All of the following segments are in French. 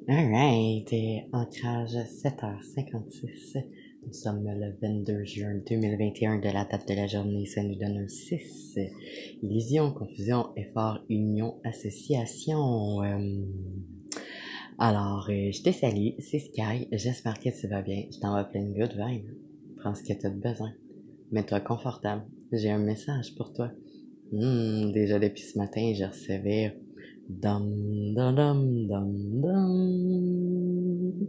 Alright, ancrage 7h56. Nous sommes le 22 juin 2021 de la date de la journée, ça nous donne un 6. Illusion, confusion, effort, union, association. Alors, je te salue, c'est Sky, j'espère que tu vas bien. Je t'envoie plein de good vibes. Prends ce que tu as besoin. Mets-toi confortable. J'ai un message pour toi. Déjà depuis ce matin, je recevais dum dum dum dum dum.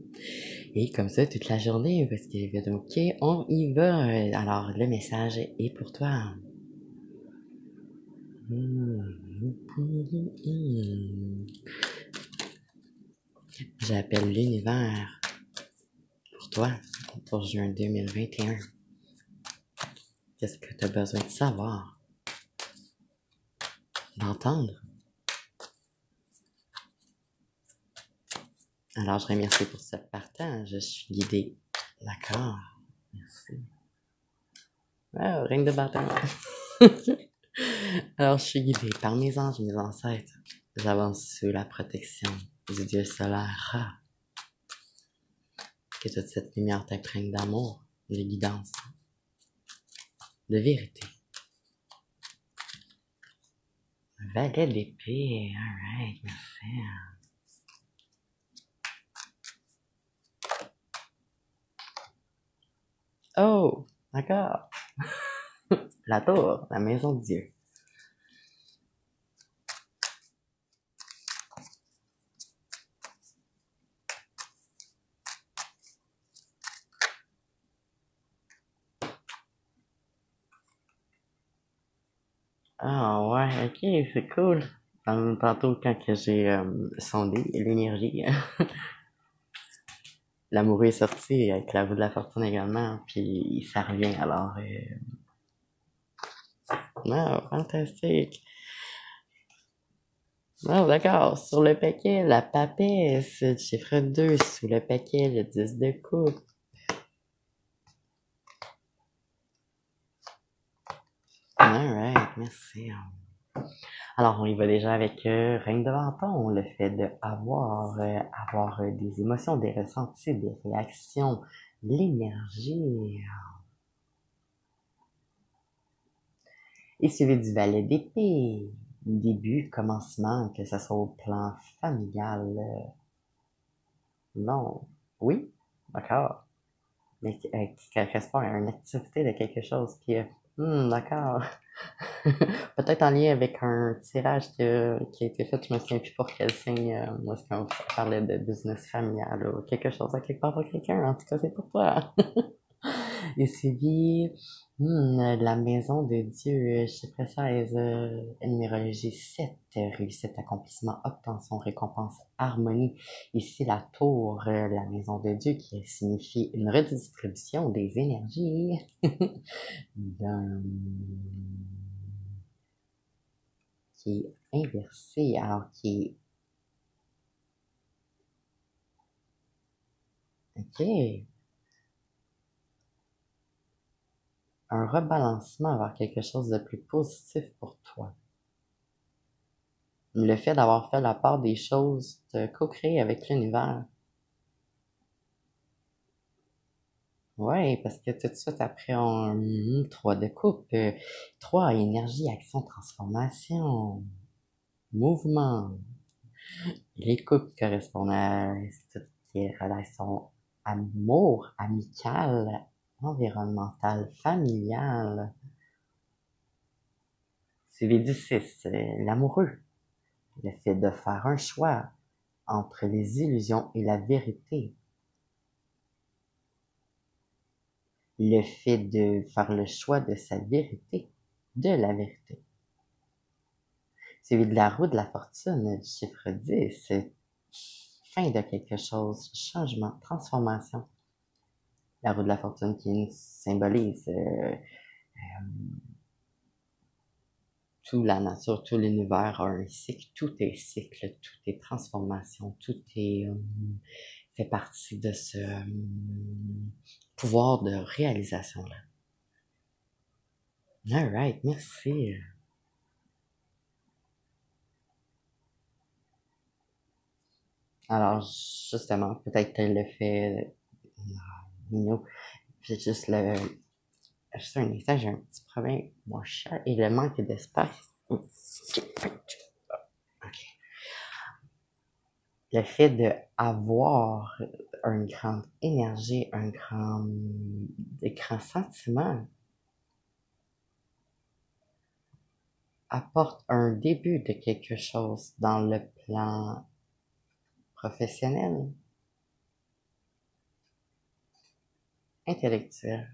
Et comme ça toute la journée, parce qu'il va ok, on y va. Alors le message est pour toi. J'appelle l'univers pour toi, pour juin 2021. Qu'est-ce que tu as besoin de savoir, d'entendre? Alors, je remercie pour ce partage. Je suis guidée. D'accord. Merci. Oh, ring de bâton. Alors, je suis guidée par mes anges, mes ancêtres. J'avance sous la protection du Dieu solaire Ra. Que toute cette lumière t'imprègne d'amour, de guidance, de vérité. Valet d'épée. Alright, merci. Oh, d'accord. La tour, la maison de Dieu. Ah ouais, ok, c'est cool. Tantôt, quand que j'ai sondé l'énergie, l'amoureux est sorti avec la roue de la fortune également, puis ça revient alors. Non, fantastique. Non, d'accord. Sur le paquet, la papesse, chiffre 2. Sous le paquet, le 10 de coupe. Alright, merci. Alors, on y va déjà avec Reine de Menton, le fait avoir des émotions, des ressentis, des réactions, l'énergie. Et suivi du valet d'épée. Début, commencement, que ce soit au plan familial. Non. Oui? D'accord. Mais qui correspond à une activité de quelque chose. Puis, d'accord. Peut-être en lien avec un tirage qui a été fait, je me souviens plus pour quel signe, où est-ce qu'on parlait de business familial ou quelque chose à quelque part pour quelqu'un. En tout cas, c'est pour toi. Et suivi la maison de Dieu, chiffre 16, numérologie 7, réussite, accomplissement, obtention, récompense, harmonie. Ici, la tour, la maison de Dieu, qui signifie une redistribution des énergies. Qui est inversé, alors qui est, ok, un rebalancement vers quelque chose de plus positif pour toi. Le fait d'avoir fait la part des choses, de co-créer avec l'univers. Ouais, parce que tout de suite après, on 3 de coupe, 3 énergie, action, transformation, mouvement. Les coupes correspondent à tout ce qui est relation amour, amical, environnemental, familial. C'est les 6, l'amoureux. Le fait de faire un choix entre les illusions et la vérité. Le fait de faire le choix de sa vérité, de la vérité. Celui de la roue de la fortune, du chiffre 10, c'est fin de quelque chose, changement, transformation. La roue de la fortune qui symbolise toute la nature, tout l'univers a un cycle, tout est cycle, tout est transformation, tout est fait partie de ce pouvoir de réalisation-là. Alright, merci. Alors, justement, peut-être que le fait, Nino, c'est juste juste un instant, j'ai un petit problème, mon chat, et le manque d'espace. Ok. Le fait de avoir une grande énergie, des grands sentiments, apporte un début de quelque chose dans le plan professionnel, intellectuel.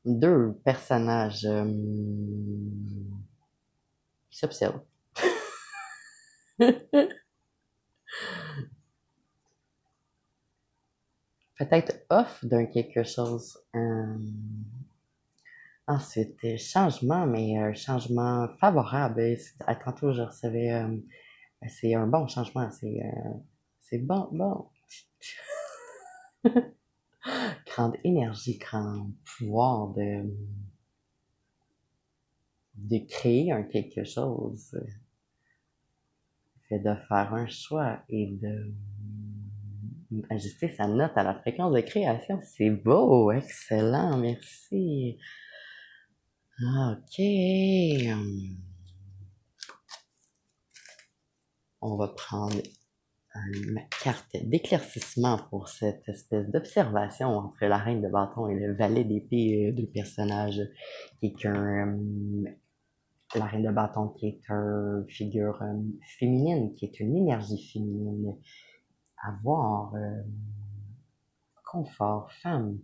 Deux personnages qui s'observent. Peut-être off d'un quelque chose. Ensuite, changement, mais un changement favorable. Tantôt, je recevais, c'est un bon changement, c'est bon, bon. Grande énergie, grand pouvoir de créer un quelque chose, fait de faire un choix et de ajuster sa note à la fréquence de création. C'est beau, excellent, merci. Ok. On va prendre ma carte d'éclaircissement pour cette espèce d'observation entre la reine de bâton et le valet d'épée, deux personnages qui est la reine de bâton qui est une figure féminine, qui est une énergie féminine, avoir confort, femme,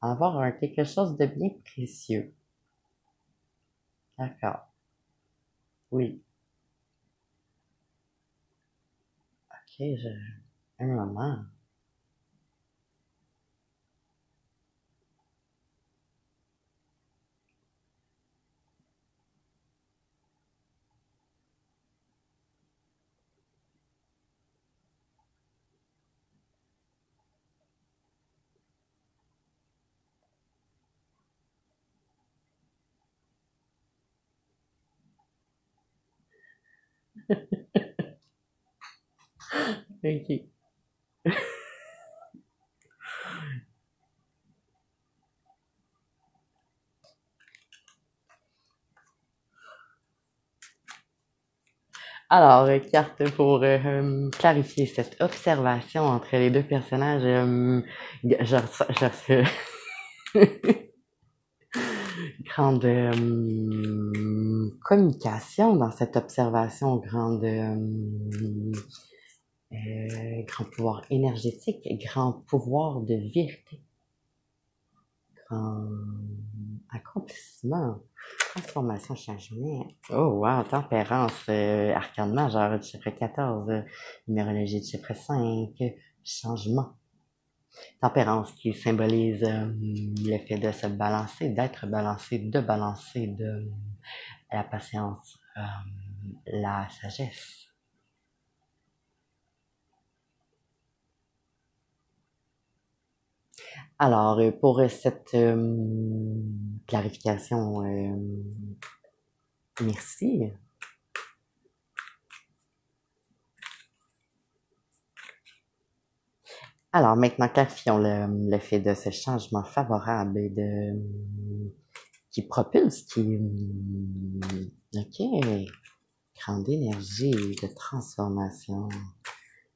avoir quelque chose de bien précieux. D'accord. Oui. Ok, un moment. Ok. Alors, carte pour clarifier cette observation entre les deux personnages. Je grande communication dans cette observation, grand pouvoir énergétique, grand pouvoir de vérité, grand accomplissement, transformation, changement. Oh wow, tempérance, arcane majeur du chiffre 14, numérologie du chiffre 5, changement. Tempérance qui symbolise le fait de se balancer, d'être balancé, de balancer, de la patience, la sagesse. Alors, pour cette clarification, merci. Alors, maintenant, clarifions le fait de ce changement favorable et qui propulse, ok, grande énergie de transformation,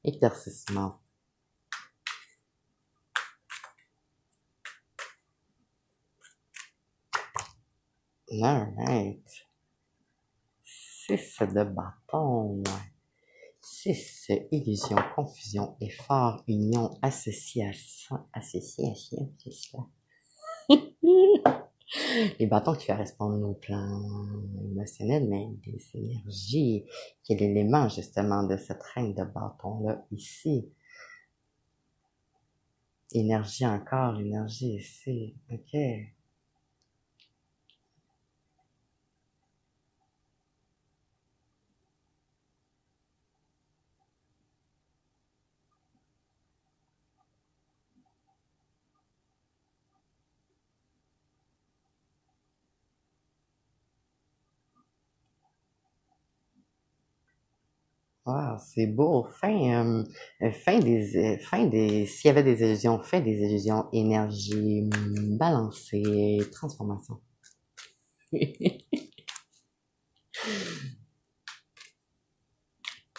éclaircissement. Alright. 6 de bâton. 6, illusion, confusion, effort, union, association, c'est ça. Les bâtons qui correspondent au plan émotionnel, mais des énergies. Quel élément, justement, de cette reine de bâton-là, ici? Énergie encore, énergie ici. Ok. Wow, c'est beau. S'il y avait des illusions, fin des illusions, énergie, balancée, transformation.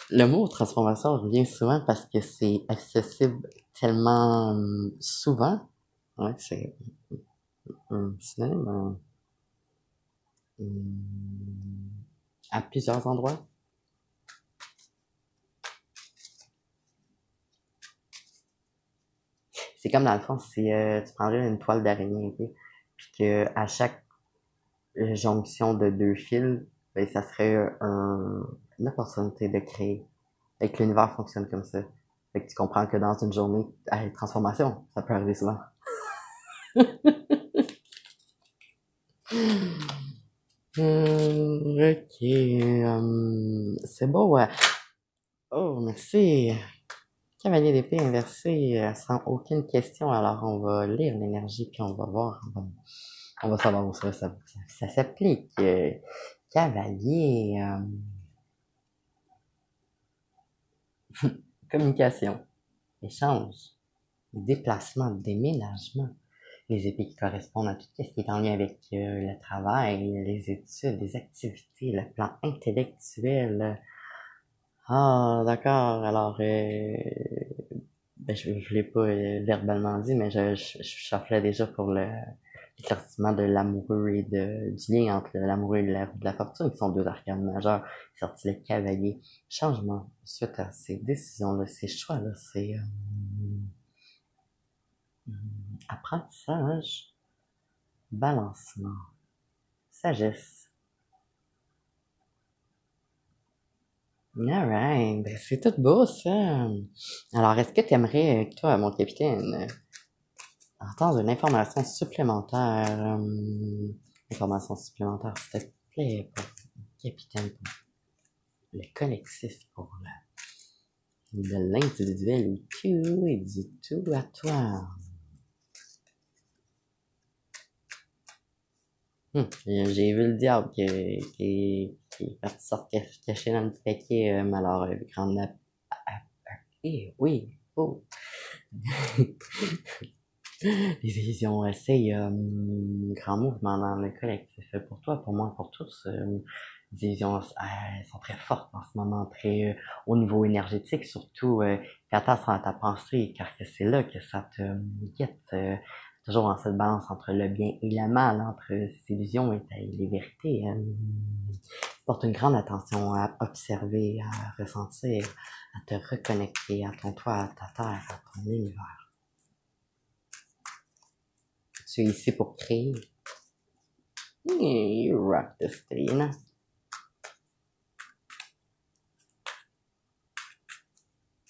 Le mot transformation revient souvent parce que c'est accessible tellement souvent. Ouais, c'est un synonyme à plusieurs endroits. C'est comme dans le fond, si tu prendrais une toile d'araignée, ok, puis que à chaque jonction de deux fils, ben, ça serait une opportunité de créer. Et que l'univers fonctionne comme ça. Fait que tu comprends que dans une journée, transformation, ça peut arriver souvent. Ok, c'est beau, ouais. Oh, merci. Cavalier d'épée inversé, sans aucune question. Alors, on va lire l'énergie, puis on va voir. On va savoir où ça s'applique. Cavalier, communication, échange, déplacement, déménagement. Les épées qui correspondent à tout ce qui est en lien avec le travail, les études, les activités, le plan intellectuel. Ah, d'accord. Alors, ben, je l'ai pas verbalement dit, mais je shufflais déjà pour l'éclaircissement de l'amoureux et du lien entre l'amoureux et de la fortune, qui sont deux arcanes majeures. Sorti le cavalier. Changement suite à ces décisions-là, ces choix-là, c'est apprentissage, balancement, sagesse. Alright, ben c'est tout beau ça. Alors, est-ce que tu aimerais, toi, mon capitaine, entendre une information supplémentaire, s'il te plaît, pour le capitaine, pour le collectif, pour de l'individuel et du tout à toi. J'ai vu le diable qui est parti sortir caché dans le petit paquet, alors, grande oui, oh. Les illusions, c'est grand mouvement dans le collectif. Pour toi, pour moi, pour tous, les illusions, elles sont très fortes en ce moment, très au niveau énergétique, surtout. Fais attention à ta pensée, car que c'est là que ça te guette. Toujours dans cette balance entre le bien et le mal, entre ces illusions et les vérités. Porte une grande attention à observer, à ressentir, à te reconnecter à ton toit, à ta terre, à ton univers. Tu es ici pour créer. You rock the stain.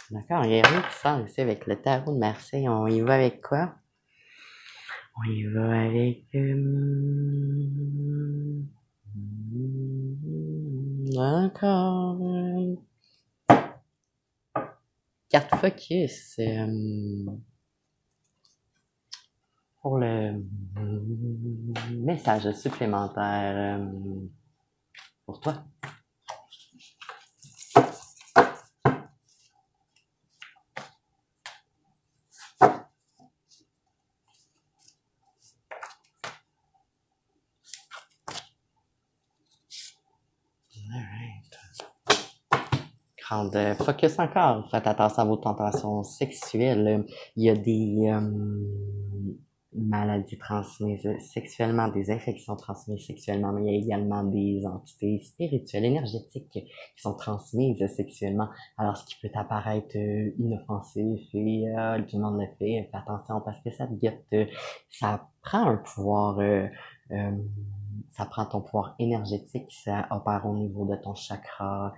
D'accord, il y a rien qui sort ici avec le tarot de Marseille. On y va avec quoi? On y va avec... D'accord. Carte focus. Pour le message supplémentaire pour toi. Grande focus encore. Faites attention à vos tentations sexuelles. Il y a des maladies transmises sexuellement, des infections transmises sexuellement, mais il y a également des entités spirituelles, énergétiques qui sont transmises sexuellement. Alors, ce qui peut apparaître inoffensif et tout le monde le fait, fais attention parce que ça te guette. Ça prend un pouvoir... ça prend ton pouvoir énergétique, ça opère au niveau de ton chakra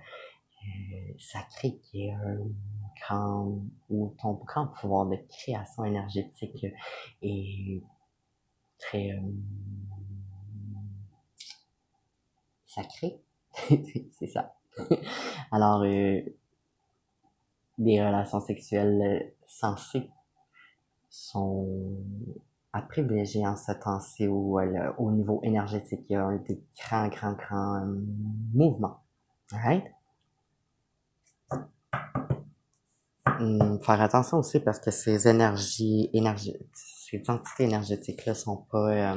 sacré qui est un grand, ou ton grand pouvoir de création énergétique est très sacré. C'est ça. Alors, des relations sexuelles sensées sont à privilégier en ce temps-ci où au niveau énergétique, il y a un des grands mouvements. Alright? Faire attention aussi parce que ces ces entités énergétiques-là sont pas,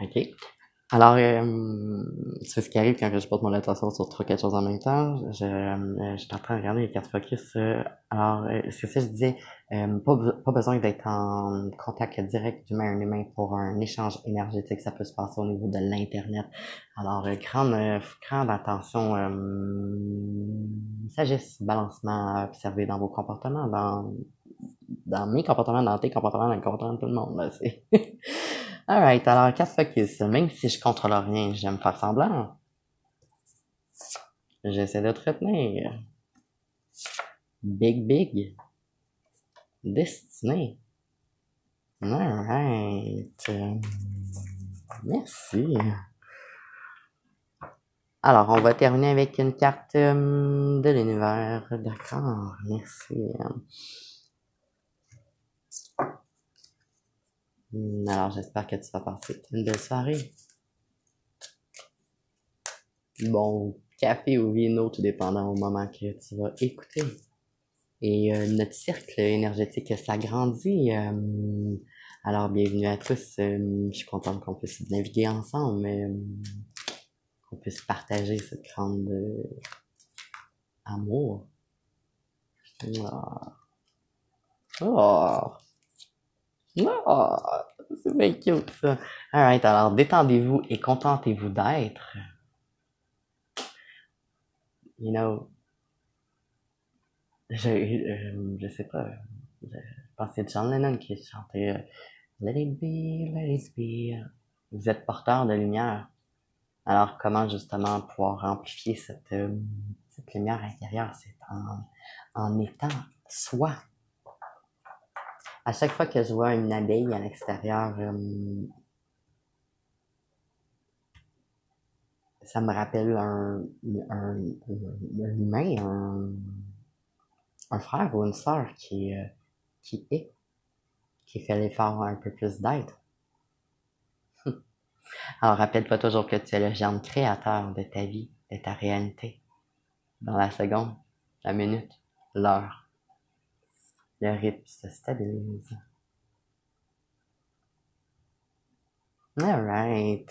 ok. Alors, c'est ce qui arrive quand je porte mon attention sur trois, quatre choses en même temps. Je suis en train de regarder les cartes focus. Alors, c'est ça, je disais, pas besoin d'être en contact direct d'humain à un humain pour un échange énergétique. Ça peut se passer au niveau de l'Internet. Alors, grande attention, sagesse, balancement à observer dans vos comportements, dans mes comportements, dans tes comportements, dans les comportements de tout le monde. Là, c'est... Alright, alors, carte focus. Même si je contrôle rien, j'aime faire semblant. J'essaie de te retenir. Big. Destiné. Alright. Merci. Alors, on va terminer avec une carte de l'univers. D'accord, merci. Alors, j'espère que tu vas passer une belle soirée. Bon café ou vino, tout dépendant au moment que tu vas écouter. Et notre cercle énergétique s'agrandit. Alors, bienvenue à tous. Je suis contente qu'on puisse naviguer ensemble, qu'on puisse partager cette grande amour. Oh. Oh, c'est bien cute ça. Alright, alors détendez-vous et contentez-vous d'être. You know, je sais pas, je pense que c'est John Lennon qui chantait Let it be, let it be. Vous êtes porteur de lumière. Alors comment justement pouvoir amplifier cette lumière intérieure? C'est en étant soi. À chaque fois que je vois une abeille à l'extérieur, ça me rappelle un humain, un frère ou une sœur qui fait l'effort un peu plus d'être. Alors rappelle-toi toujours que tu es le germe créateur de ta vie, de ta réalité. Dans la seconde, la minute, l'heure, le rythme se stabilise. Alright,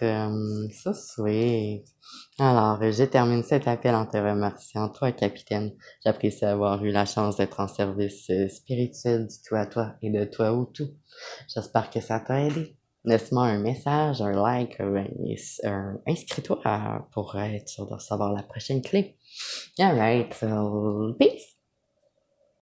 so sweet. Alors, je termine cet appel en te remerciant, toi, capitaine. J'apprécie avoir eu la chance d'être en service spirituel du tout à toi et de toi au tout. J'espère que ça t'a aidé. Laisse-moi un message, un like, inscris-toi pour être sûr de recevoir la prochaine clé. Alright, so peace!